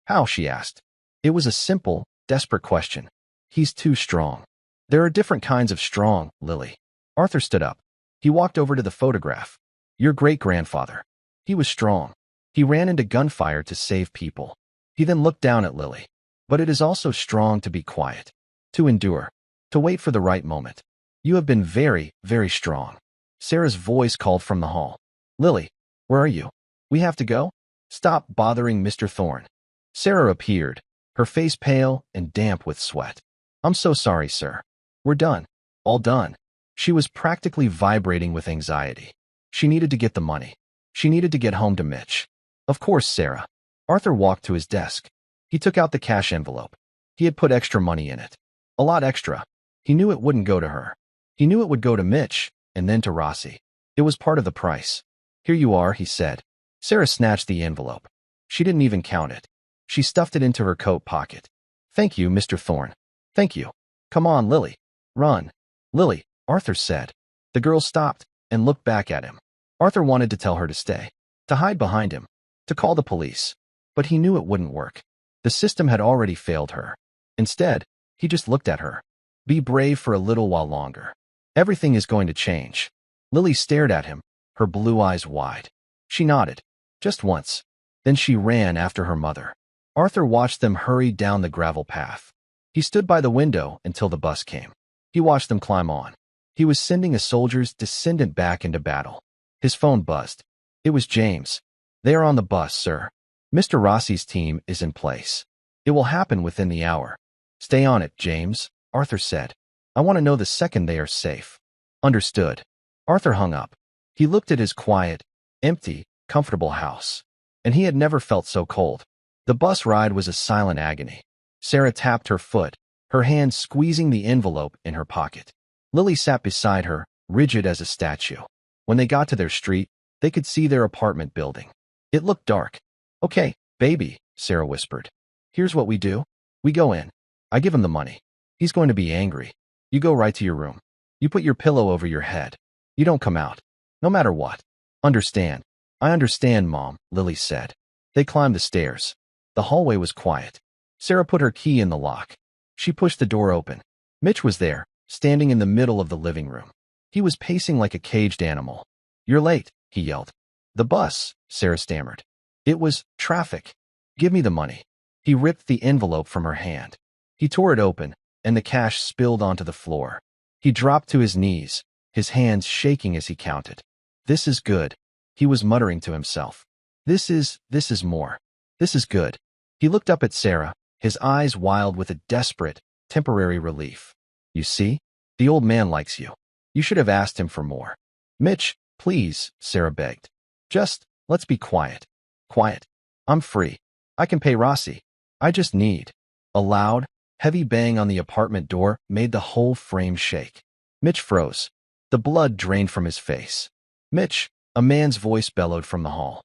Speaker 1: How? She asked. It was a simple, desperate question. He's too strong. There are different kinds of strong, Lily. Arthur stood up. He walked over to the photograph. Your great-grandfather. He was strong. He ran into gunfire to save people. He then looked down at Lily. But it is also strong to be quiet, to endure, to wait for the right moment. You have been very, very strong. Sarah's voice called from the hall. Lily, where are you? We have to go? Stop bothering Mr. Thorne. Sarah appeared, her face pale and damp with sweat. I'm so sorry, sir. We're done. All done. She was practically vibrating with anxiety. She needed to get the money. She needed to get home to Mitch. Of course, Sarah. Arthur walked to his desk. He took out the cash envelope. He had put extra money in it. A lot extra. He knew it wouldn't go to her. He knew it would go to Mitch, and then to Rossi. It was part of the price. Here you are, he said. Sarah snatched the envelope. She didn't even count it. She stuffed it into her coat pocket. Thank you, Mr. Thorne. Thank you. Come on, Lily. Run. Lily, Arthur said. The girl stopped and looked back at him. Arthur wanted to tell her to stay, to hide behind him, to call the police. But he knew it wouldn't work. The system had already failed her. Instead, he just looked at her. Be brave for a little while longer. Everything is going to change. Lily stared at him, her blue eyes wide. She nodded, just once. Then she ran after her mother. Arthur watched them hurry down the gravel path. He stood by the window until the bus came. He watched them climb on. He was sending a soldier's descendant back into battle. His phone buzzed. It was James. They are on the bus, sir. Mr. Rossi's team is in place. It will happen within the hour. Stay on it, James, Arthur said. I want to know the second they are safe. Understood. Arthur hung up. He looked at his quiet, empty, comfortable house. And he had never felt so cold. The bus ride was a silent agony. Sarah tapped her foot, her hand squeezing the envelope in her pocket. Lily sat beside her, rigid as a statue. When they got to their street, they could see their apartment building. It looked dark. Okay, baby, Sarah whispered. Here's what we do. We go in. I give him the money. He's going to be angry. You go right to your room. You put your pillow over your head. You don't come out. No matter what. Understand. I understand, Mom, Lily said. They climbed the stairs. The hallway was quiet. Sarah put her key in the lock. She pushed the door open. Mitch was there, standing in the middle of the living room. He was pacing like a caged animal. You're late, he yelled. The bus, Sarah stammered. It was traffic. Give me the money. He ripped the envelope from her hand. He tore it open, and the cash spilled onto the floor. He dropped to his knees, his hands shaking as he counted. This is good, he was muttering to himself. This is more. This is good. He looked up at Sarah, his eyes wild with a desperate, temporary relief. You see? The old man likes you. You should have asked him for more. Mitch, please, Sarah begged. Just, let's be quiet. Quiet. I'm free. I can pay Rossi. I just need. A loud, heavy bang on the apartment door made the whole frame shake. Mitch froze. The blood drained from his face. Mitch, a man's voice bellowed from the hall.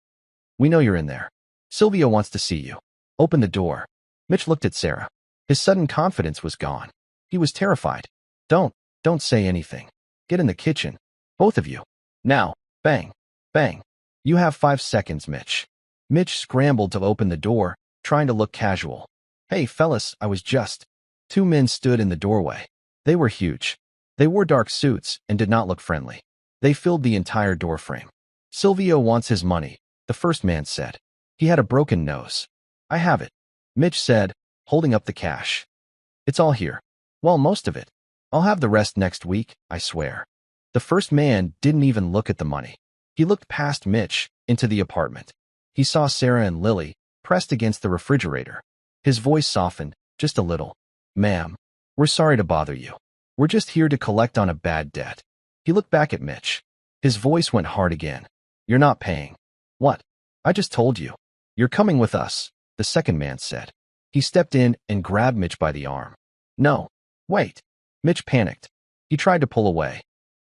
Speaker 1: We know you're in there. Sylvia wants to see you. Open the door. Mitch looked at Sarah. His sudden confidence was gone. He was terrified. Don't say anything. Get in the kitchen. Both of you. Now. Bang. Bang. You have 5 seconds, Mitch. Mitch scrambled to open the door, trying to look casual. Hey, fellas, I was just. 2 men stood in the doorway. They were huge. They wore dark suits and did not look friendly. They filled the entire doorframe. Silvio wants his money, the first man said. He had a broken nose. I have it, Mitch said, holding up the cash. It's all here. Well, most of it. I'll have the rest next week, I swear. The first man didn't even look at the money. He looked past Mitch, into the apartment. He saw Sarah and Lily, pressed against the refrigerator. His voice softened, just a little. Ma'am, we're sorry to bother you. We're just here to collect on a bad debt. He looked back at Mitch. His voice went hard again. You're not paying. What? I just told you. You're coming with us, the second man said. He stepped in and grabbed Mitch by the arm. No. Wait. Mitch panicked. He tried to pull away.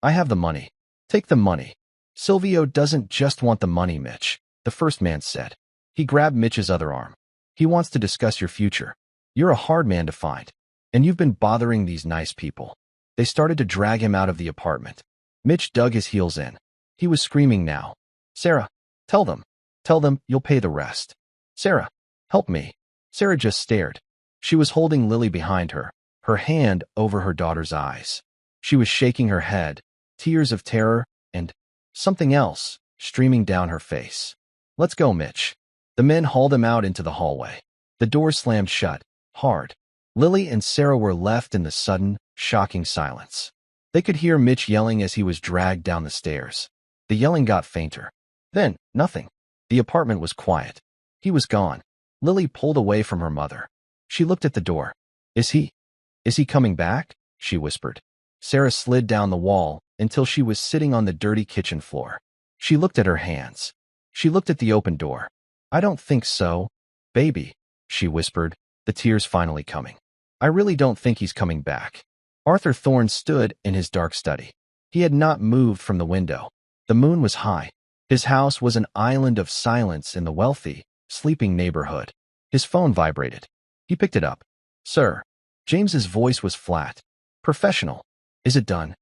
Speaker 1: I have the money. Take the money. Silvio doesn't just want the money, Mitch, the first man said. He grabbed Mitch's other arm. He wants to discuss your future. You're a hard man to find. And you've been bothering these nice people. They started to drag him out of the apartment. Mitch dug his heels in. He was screaming now. Sarah, tell them. Tell them you'll pay the rest. Sarah, help me. Sarah just stared. She was holding Lily behind her, her hand over her daughter's eyes. She was shaking her head, tears of terror and something else, streaming down her face. "Let's go, Mitch." The men hauled him out into the hallway. The door slammed shut, hard. Lily and Sarah were left in the sudden, shocking silence. They could hear Mitch yelling as he was dragged down the stairs. The yelling got fainter. Then, nothing. The apartment was quiet. He was gone. Lily pulled away from her mother. She looked at the door. Is he coming back?" she whispered. Sarah slid down the wall until she was sitting on the dirty kitchen floor. She looked at her hands. She looked at the open door. "I don't think so, baby," she whispered, the tears finally coming. "I really don't think he's coming back." Arthur Thorne stood in his dark study. He had not moved from the window. The moon was high. His house was an island of silence in the wealthy, sleeping neighborhood. His phone vibrated. He picked it up. "Sir." James's voice was flat. Professional. "Is it done?"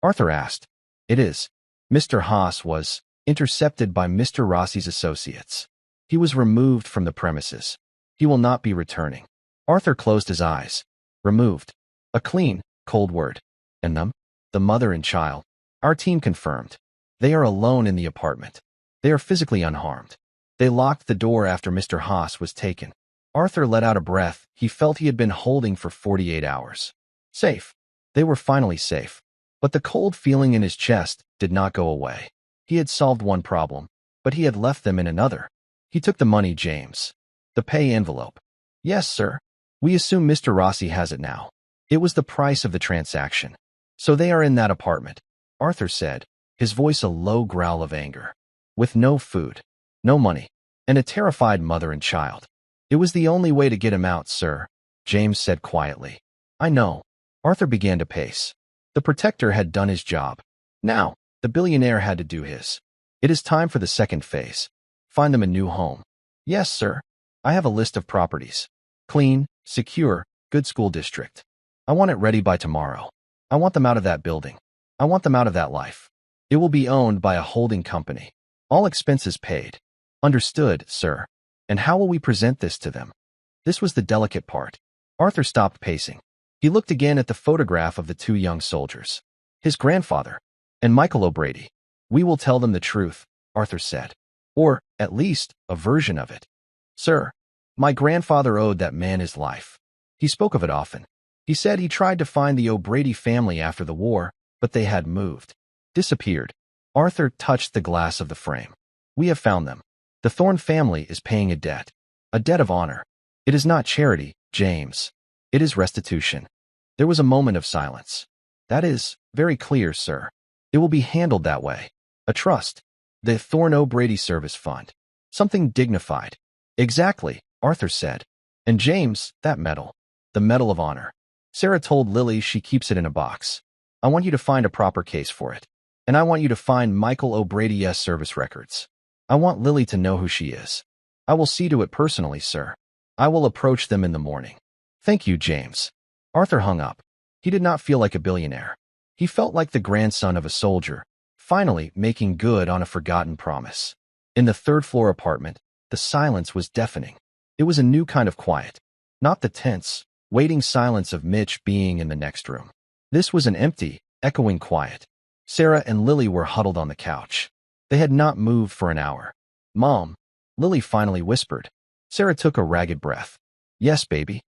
Speaker 1: Arthur asked. "It is." Mr. Haas was intercepted by Mr. Rossi's associates. He was removed from the premises. He will not be returning. Arthur closed his eyes. Removed. A clean, cold word. And them? The mother and child. Our team confirmed. They are alone in the apartment. They are physically unharmed. They locked the door after Mr. Haas was taken. Arthur let out a breath he felt he had been holding for 48 hours. Safe. They were finally safe. But the cold feeling in his chest did not go away. He had solved one problem, but he had left them in another. He took the money, James. The pay envelope. Yes, sir. We assume Mr. Rossi has it now. It was the price of the transaction. So they are in that apartment, Arthur said, his voice a low growl of anger. With no food, no money, and a terrified mother and child. It was the only way to get him out, sir, James said quietly. I know. Arthur began to pace. The protector had done his job. Now, the billionaire had to do his. It is time for the second phase. Find them a new home. Yes, sir. I have a list of properties. Clean, secure, good school district. I want it ready by tomorrow. I want them out of that building. I want them out of that life. It will be owned by a holding company. All expenses paid. Understood, sir. And how will we present this to them? This was the delicate part. Arthur stopped pacing. He looked again at the photograph of the two young soldiers. His grandfather. And Michael O'Brady. We will tell them the truth, Arthur said. Or, at least, a version of it. Sir, my grandfather owed that man his life. He spoke of it often. He said he tried to find the O'Brady family after the war, but they had moved. Disappeared. Arthur touched the glass of the frame. We have found them. The Thorne family is paying a debt of honor. It is not charity, James. It is restitution. There was a moment of silence. That is very clear, sir. It will be handled that way. A trust. The Thorne O'Brady Service Fund. Something dignified. Exactly, Arthur said. And James, that medal. The Medal of Honor. Sarah told Lily she keeps it in a box. I want you to find a proper case for it. And I want you to find Michael O'Brady's service records. I want Lily to know who she is. I will see to it personally, sir. I will approach them in the morning. Thank you, James. Arthur hung up. He did not feel like a billionaire. He felt like the grandson of a soldier, finally making good on a forgotten promise. In the third-floor apartment, the silence was deafening. It was a new kind of quiet. Not the tense, waiting silence of Mitch being in the next room. This was an empty, echoing quiet. Sarah and Lily were huddled on the couch. They had not moved for an hour. Mom, Lily finally whispered. Sarah took a ragged breath. Yes, baby.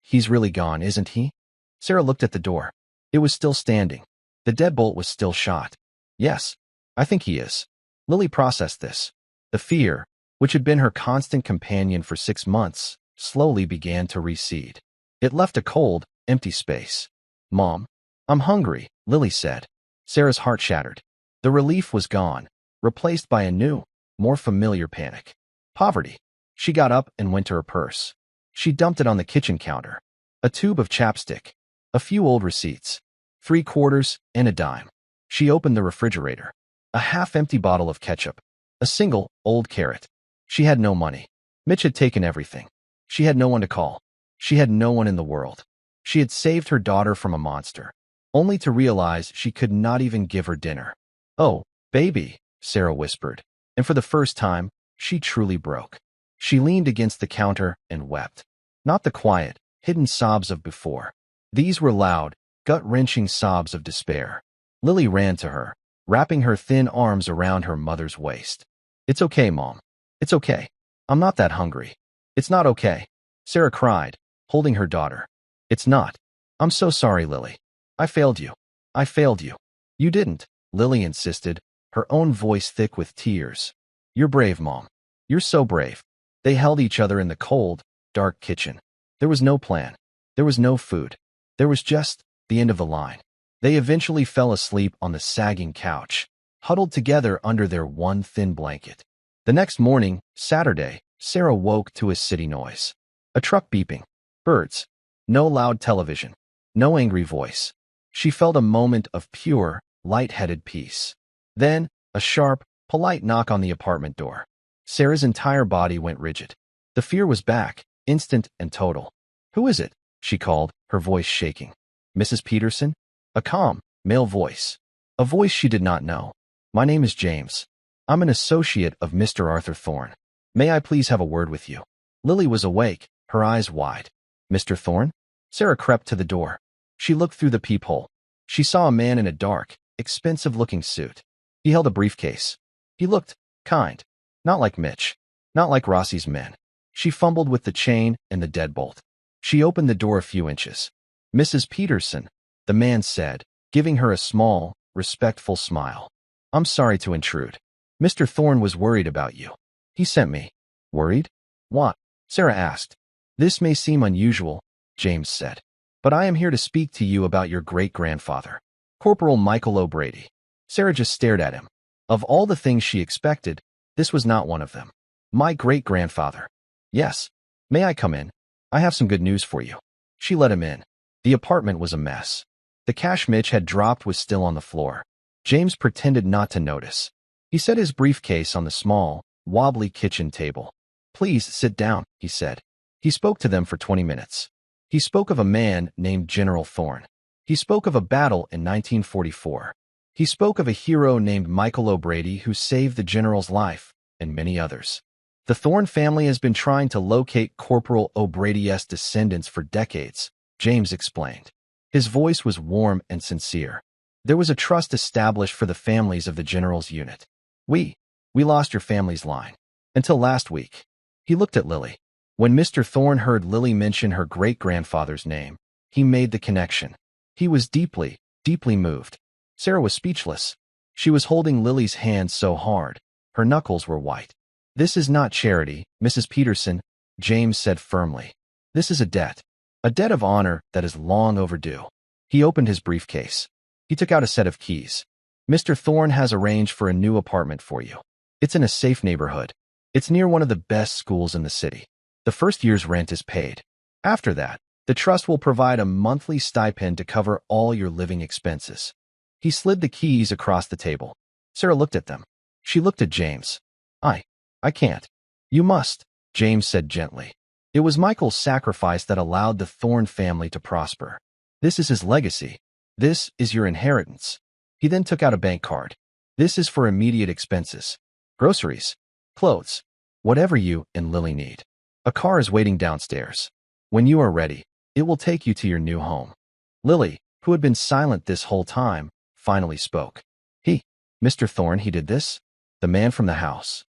Speaker 1: He's really gone, isn't he? Sarah looked at the door. It was still standing. The deadbolt was still shot. Yes, I think he is. Lily processed this. The fear, which had been her constant companion for 6 months, slowly began to recede. It left a cold, empty space. Mom, I'm hungry, Lily said. Sarah's heart shattered. The relief was gone, replaced by a new, more familiar panic. Poverty. She got up and went to her purse. She dumped it on the kitchen counter. A tube of chapstick. A few old receipts. 3 quarters and a dime. She opened the refrigerator. A half-empty bottle of ketchup. A single, old carrot. She had no money. Mitch had taken everything. She had no one to call. She had no one in the world. She had saved her daughter from a monster, only to realize she could not even give her dinner. Oh, baby, Sarah whispered, and for the first time, she truly broke. She leaned against the counter and wept. Not the quiet, hidden sobs of before. These were loud, gut-wrenching sobs of despair. Lily ran to her. wrapping her thin arms around her mother's waist. "It's okay, Mom. It's okay. I'm not that hungry. It's not okay," Sarah cried, holding her daughter. "It's not. I'm so sorry, Lily. I failed you. I failed you." "You didn't," Lily insisted, her own voice thick with tears. "You're brave, Mom. You're so brave." They held each other in the cold, dark kitchen. There was no plan. There was no food. There was just the end of the line. They eventually fell asleep on the sagging couch, huddled together under their one thin blanket. The next morning, Saturday, Sarah woke to a city noise. A truck beeping. Birds. No loud television. No angry voice. She felt a moment of pure, light-headed peace. Then, a sharp, polite knock on the apartment door. Sarah's entire body went rigid. The fear was back, instant and total. "Who is it?" she called, her voice shaking. "Mrs. Peterson?" A calm, male voice. A voice she did not know. "My name is James. I'm an associate of Mr. Arthur Thorne. May I please have a word with you?" Lily was awake, her eyes wide. "Mr. Thorne?" Sarah crept to the door. She looked through the peephole. She saw a man in a dark, expensive-looking suit. He held a briefcase. He looked kind. Not like Mitch. Not like Rossi's men. She fumbled with the chain and the deadbolt. She opened the door a few inches. "Mrs. Peterson," the man said, giving her a small, respectful smile. "I'm sorry to intrude. Mr. Thorne was worried about you. He sent me." "Worried? What?" Sarah asked. "This may seem unusual," James said, "but I am here to speak to you about your great-grandfather, Corporal Michael O'Brady." Sarah just stared at him. Of all the things she expected, this was not one of them. "My great-grandfather." "Yes. May I come in? I have some good news for you." She let him in. The apartment was a mess. The cash Mitch had dropped was still on the floor. James pretended not to notice. He set his briefcase on the small, wobbly kitchen table. "Please sit down," he said. He spoke to them for 20 minutes. He spoke of a man named General Thorne. He spoke of a battle in 1944. He spoke of a hero named Michael O'Brady who saved the general's life, and many others. "The Thorne family has been trying to locate Corporal O'Brady's descendants for decades," James explained. His voice was warm and sincere. "There was a trust established for the families of the general's unit. We lost your family's line. Until last week." He looked at Lily. When Mr. Thorne heard Lily mention her great-grandfather's name, he made the connection. He was deeply, deeply moved. Sarah was speechless. She was holding Lily's hand so hard. Her knuckles were white. "This is not charity, Mrs. Peterson," James said firmly. "This is a debt of honor that is long overdue." He opened his briefcase. He took out a set of keys. "Mr. Thorne has arranged for a new apartment for you. It's in a safe neighborhood. It's near one of the best schools in the city. The first year's rent is paid. After that, the trust will provide a monthly stipend to cover all your living expenses." He slid the keys across the table. Sarah looked at them. She looked at James. I can't." "You must," James said gently. "It was Michael's sacrifice that allowed the Thorne family to prosper. This is his legacy. This is your inheritance." He then took out a bank card. "This is for immediate expenses. Groceries, clothes, whatever you and Lily need. A car is waiting downstairs. When you are ready, it will take you to your new home." Lily, who had been silent this whole time, finally spoke. Mr. Thorne, he did this?" The man from the house.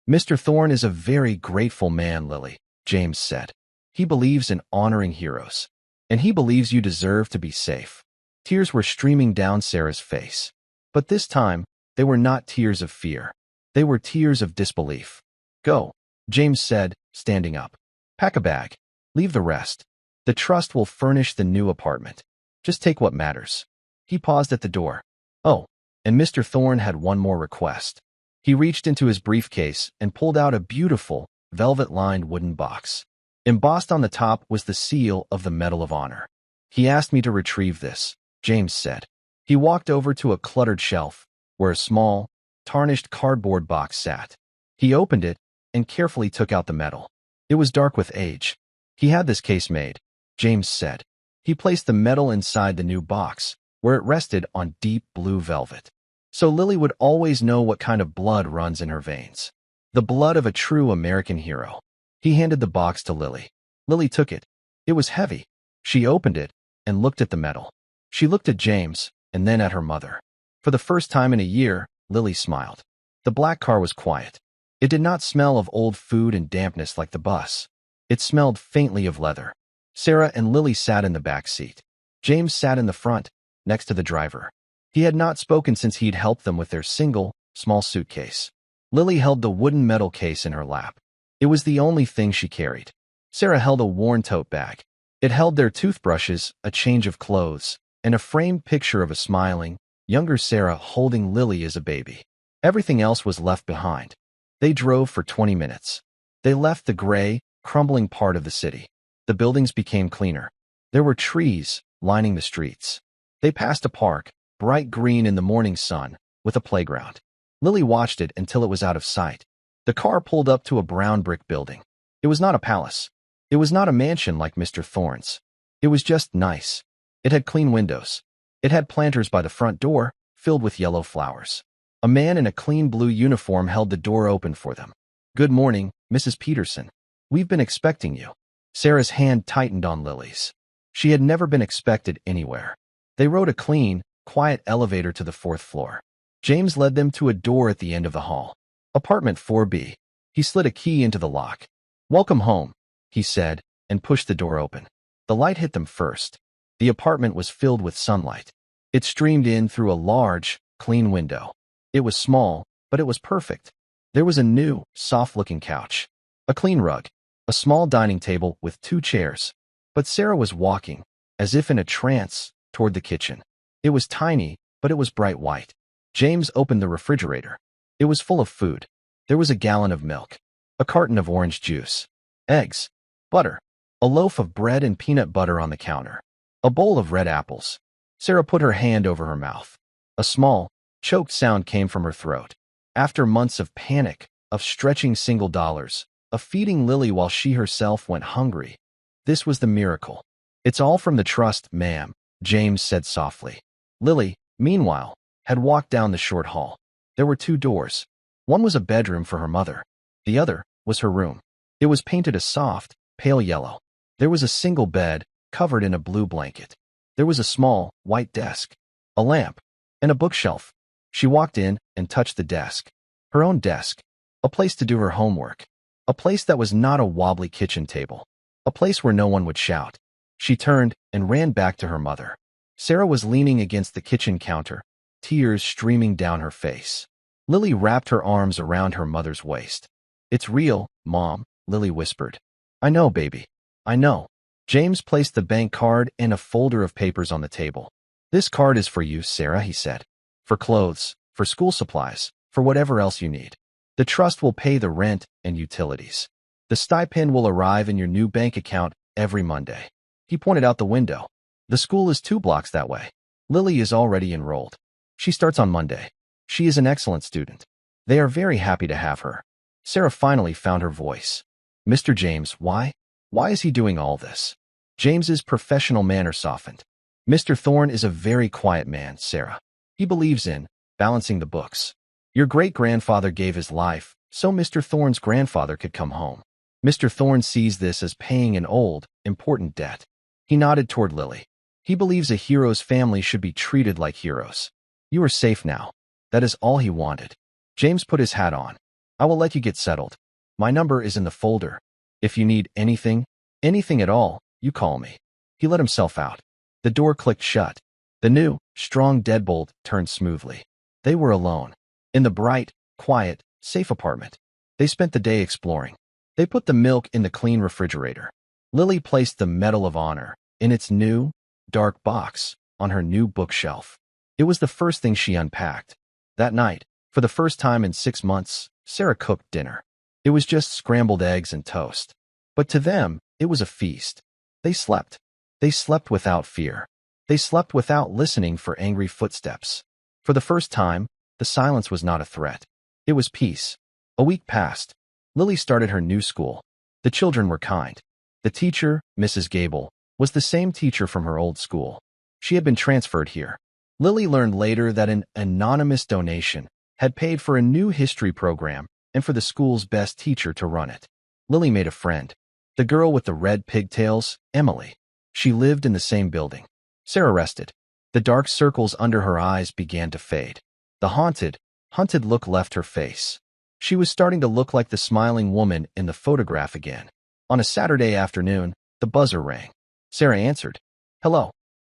Speaker 1: "Mr. Thorne is a very grateful man, Lily," James said. "He believes in honoring heroes. And he believes you deserve to be safe." Tears were streaming down Sarah's face. But this time, they were not tears of fear. They were tears of disbelief. "Go," James said, standing up. "Pack a bag. Leave the rest. The trust will furnish the new apartment. Just take what matters." He paused at the door. "Oh, and Mr. Thorne had one more request." He reached into his briefcase and pulled out a beautiful, velvet-lined wooden box. Embossed on the top was the seal of the Medal of Honor. "He asked me to retrieve this," James said. He walked over to a cluttered shelf, where a small, tarnished cardboard box sat. He opened it and carefully took out the medal. It was dark with age. "He had this case made," James said. He placed the medal inside the new box, where it rested on deep blue velvet. So Lily would always know what kind of blood runs in her veins. The blood of a true American hero. He handed the box to Lily. Lily took it. It was heavy. She opened it and looked at the medal. She looked at James and then at her mother. For the first time in a year, Lily smiled. The black car was quiet. It did not smell of old food and dampness like the bus. It smelled faintly of leather. Sarah and Lily sat in the back seat. James sat in the front, next to the driver. He had not spoken since he'd helped them with their single, small suitcase. Lily held the wooden metal case in her lap. It was the only thing she carried. Sarah held a worn tote bag. It held their toothbrushes, a change of clothes, and a framed picture of a smiling, younger Sarah holding Lily as a baby. Everything else was left behind. They drove for 20 minutes. They left the gray, crumbling part of the city. The buildings became cleaner. There were trees lining the streets. They passed a park, bright green in the morning sun, with a playground. Lily watched it until it was out of sight. The car pulled up to a brown brick building. It was not a palace. It was not a mansion like Mr. Thorne's. It was just nice. It had clean windows. It had planters by the front door, filled with yellow flowers. A man in a clean blue uniform held the door open for them. "Good morning, Mrs. Peterson. We've been expecting you." Sarah's hand tightened on Lily's. She had never been expected anywhere. They rode a clean, quiet elevator to the 4th floor. James led them to a door at the end of the hall. Apartment 4B. He slid a key into the lock. "Welcome home," he said, and pushed the door open. The light hit them first. The apartment was filled with sunlight. It streamed in through a large, clean window. It was small, but it was perfect. There was a new, soft-looking couch, a clean rug, a small dining table with 2 chairs. But Sarah was walking, as if in a trance, toward the kitchen. It was tiny, but it was bright white. James opened the refrigerator. It was full of food. There was a gallon of milk, a carton of orange juice, eggs, butter, a loaf of bread and peanut butter on the counter, a bowl of red apples. Sarah put her hand over her mouth. A small, choked sound came from her throat. After months of panic, of stretching single dollars, of feeding Lily while she herself went hungry, this was the miracle. "It's all from the trust, ma'am," James said softly. Lily, meanwhile, had walked down the short hall. There were 2 doors. One was a bedroom for her mother. The other was her room. It was painted a soft, pale yellow. There was a single bed, covered in a blue blanket. There was a small, white desk, a lamp, and a bookshelf. She walked in and touched the desk. Her own desk. A place to do her homework. A place that was not a wobbly kitchen table. A place where no one would shout. She turned and ran back to her mother. Sarah was leaning against the kitchen counter, tears streaming down her face. Lily wrapped her arms around her mother's waist. "It's real, Mom," Lily whispered. "I know, baby. I know." James placed the bank card and a folder of papers on the table. "This card is for you, Sarah," he said. "For clothes, for school supplies, for whatever else you need. The trust will pay the rent and utilities. The stipend will arrive in your new bank account every Monday." He pointed out the window. "The school is 2 blocks that way. Lily is already enrolled. She starts on Monday. She is an excellent student. They are very happy to have her." Sarah finally found her voice. "Mr. James, why? Why is he doing all this?" James's professional manner softened. "Mr. Thorne is a very quiet man, Sarah. He believes in balancing the books. Your great-grandfather gave his life so Mr. Thorne's grandfather could come home. Mr. Thorne sees this as paying an old, important debt." He nodded toward Lily. "He believes a hero's family should be treated like heroes. You are safe now." That is all he wanted. James put his hat on. "I will let you get settled. My number is in the folder. If you need anything at all, you call me." He let himself out. The door clicked shut. The new, strong deadbolt turned smoothly. They were alone. In the bright, quiet, safe apartment. They spent the day exploring. They put the milk in the clean refrigerator. Lily placed the Medal of Honor, in its new, dark box, on her new bookshelf. It was the first thing she unpacked. That night, for the first time in 6 months, Sarah cooked dinner. It was just scrambled eggs and toast. But to them, it was a feast. They slept. They slept without fear. They slept without listening for angry footsteps. For the first time, the silence was not a threat. It was peace. A week passed. Lily started her new school. The children were kind. The teacher, Mrs. Gable, was the same teacher from her old school. She had been transferred here. Lily learned later that an anonymous donation had paid for a new history program and for the school's best teacher to run it. Lily made a friend. The girl with the red pigtails, Emily. She lived in the same building. Sarah rested. The dark circles under her eyes began to fade. The hunted look left her face. She was starting to look like the smiling woman in the photograph again. On a Saturday afternoon, the buzzer rang. Sarah answered. "Hello.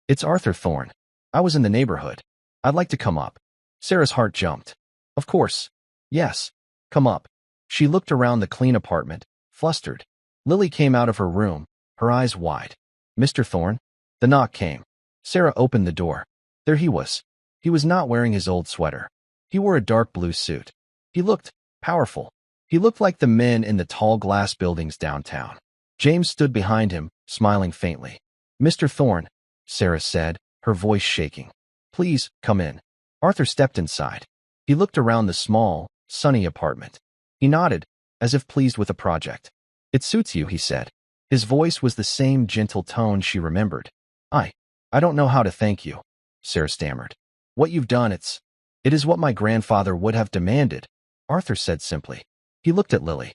Speaker 1: It's Arthur Thorne. I was in the neighborhood. I'd like to come up." Sarah's heart jumped. "Of course. Yes. Come up." She looked around the clean apartment, flustered. Lily came out of her room, her eyes wide. "Mr. Thorne?" The knock came. Sarah opened the door. There he was. He was not wearing his old sweater. He wore a dark blue suit. He looked powerful. He looked like the men in the tall glass buildings downtown. James stood behind him, smiling faintly. "Mr. Thorne," Sarah said, her voice shaking. "Please, come in." Arthur stepped inside. He looked around the small, sunny apartment. He nodded, as if pleased with the project. "It suits you," he said. His voice was the same gentle tone she remembered. I don't know how to thank you," Sarah stammered. "What you've done, it is what my grandfather would have demanded," Arthur said simply. He looked at Lily.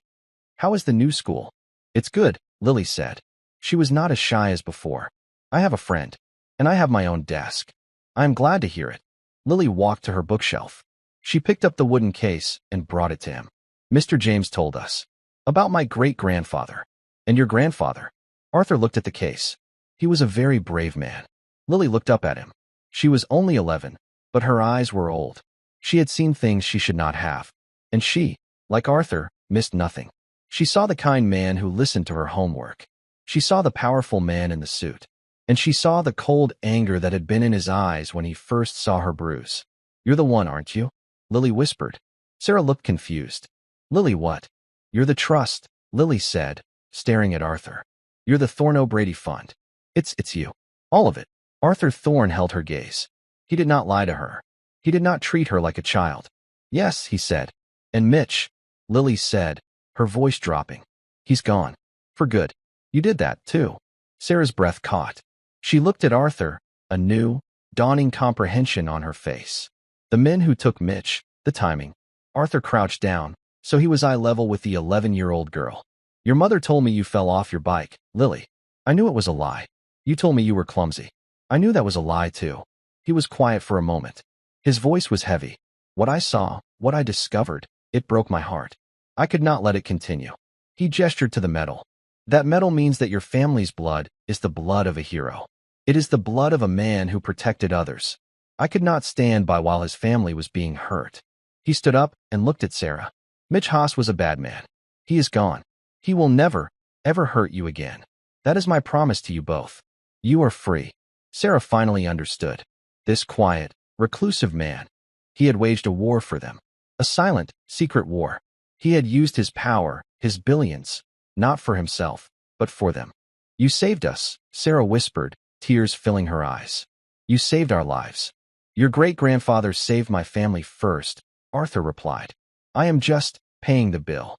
Speaker 1: "How is the new school?" "It's good," Lily said. She was not as shy as before. "I have a friend, and I have my own desk. I am glad to hear it." Lily walked to her bookshelf. She picked up the wooden case and brought it to him. "Mr. James told us about my great-grandfather. And your grandfather." Arthur looked at the case. He was a very brave man. Lily looked up at him. She was only 11, but her eyes were old. She had seen things she should not have. And she, like Arthur, missed nothing. She saw the kind man who listened to her homework. She saw the powerful man in the suit. And she saw the cold anger that had been in his eyes when he first saw her bruise. "You're the one, aren't you?" Lily whispered. Sarah looked confused. "Lily, what?" "You're the trust," Lily said, staring at Arthur. "You're the Thorne O'Brady Fund. It's you. All of it." Arthur Thorne held her gaze. He did not lie to her. He did not treat her like a child. "Yes," he said. "And Mitch," Lily said, her voice dropping. "He's gone. For good." "You did that, too." Sarah's breath caught. She looked at Arthur, a new, dawning comprehension on her face. The men who took Mitch, the timing. Arthur crouched down, so he was eye level with the 11-year-old girl. "Your mother told me you fell off your bike, Lily. I knew it was a lie. You told me you were clumsy. I knew that was a lie, too." He was quiet for a moment. His voice was heavy. "What I saw, what I discovered, it broke my heart. I could not let it continue." He gestured to the medal. "That medal means that your family's blood is the blood of a hero. It is the blood of a man who protected others. I could not stand by while his family was being hurt." He stood up and looked at Sarah. "Mitch Haas was a bad man. He is gone. He will never, ever hurt you again. That is my promise to you both. You are free." Sarah finally understood. This quiet, reclusive man. He had waged a war for them. A silent, secret war. He had used his power, his billions, not for himself, but for them. "You saved us," Sarah whispered, tears filling her eyes. "You saved our lives." "Your great-grandfather saved my family first," Arthur replied. "I am just paying the bill."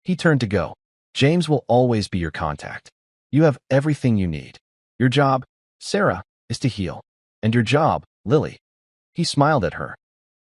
Speaker 1: He turned to go. "James will always be your contact. You have everything you need. Your job, Sarah, is to heal. And your job, Lily." He smiled at her.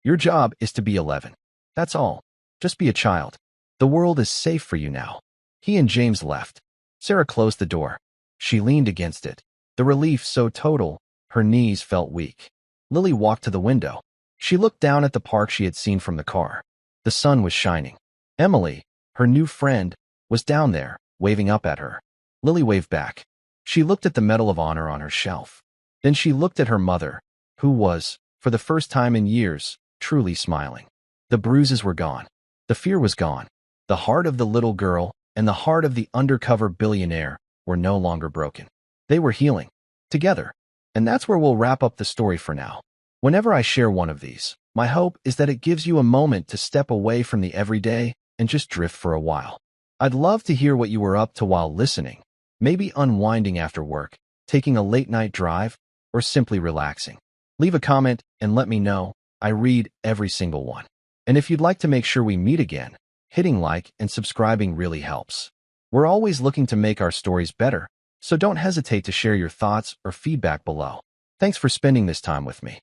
Speaker 1: "Your job is to be 11. That's all. Just be a child. The world is safe for you now." He and James left. Sarah closed the door. She leaned against it. The relief so total, her knees felt weak. Lily walked to the window. She looked down at the park she had seen from the car. The sun was shining. Emily, her new friend, was down there, waving up at her. Lily waved back. She looked at the Medal of Honor on her shelf. Then she looked at her mother, who was, for the first time in years, truly smiling. The bruises were gone. The fear was gone. The heart of the little girl and the heart of the undercover billionaire were no longer broken. They were healing. Together. And that's where we'll wrap up the story for now. Whenever I share one of these, my hope is that it gives you a moment to step away from the everyday and just drift for a while. I'd love to hear what you were up to while listening. Maybe unwinding after work, taking a late-night drive, or simply relaxing. Leave a comment and let me know. I read every single one. And if you'd like to make sure we meet again, hitting like and subscribing really helps. We're always looking to make our stories better, so don't hesitate to share your thoughts or feedback below. Thanks for spending this time with me.